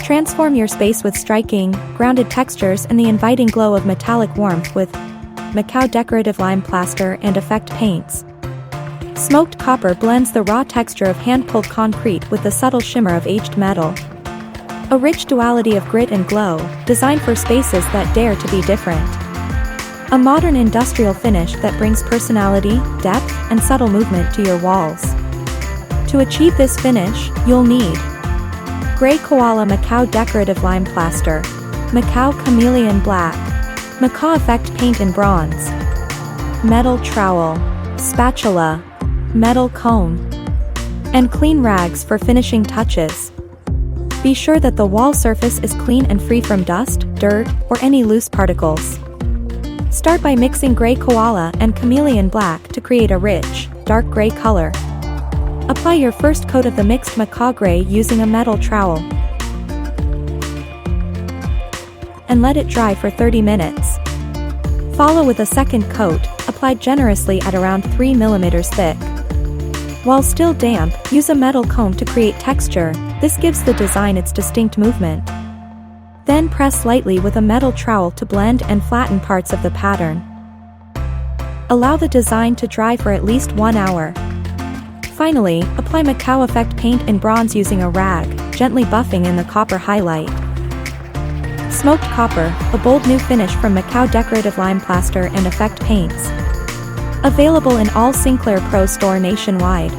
Transform your space with striking, grounded textures and the inviting glow of metallic warmth with Makaw Decorative Lime Plaster and Effect Paints. Smoked copper blends the raw texture of hand-pulled concrete with the subtle shimmer of aged metal. A rich duality of grit and glow, designed for spaces that dare to be different. A modern industrial finish that brings personality, depth, and subtle movement to your walls. To achieve this finish, you'll need Gray Koala Makaw Decorative Lime Plaster, Makaw Chameleon Black, Makaw Effect Paint in Bronze, metal trowel, spatula, metal comb, and clean rags for finishing touches. Be sure that the wall surface is clean and free from dust, dirt, or any loose particles. Start by mixing Gray Koala and Chameleon Black to create a rich, dark gray color. Apply your first coat of the mixed Makaw Gray using a metal trowel. And let it dry for 30 minutes. Follow with a second coat, applied generously at around 3 mm thick. While still damp, use a metal comb to create texture. This gives the design its distinct movement. Then press lightly with a metal trowel to blend and flatten parts of the pattern. Allow the design to dry for at least 1 hour. Finally, apply Makaw Effect Paint in bronze using a rag, gently buffing in the copper highlight. Smoked copper, a bold new finish from Makaw Decorative Lime Plaster and Effect Paints. Available in all SINCLAIR Pro Store nationwide.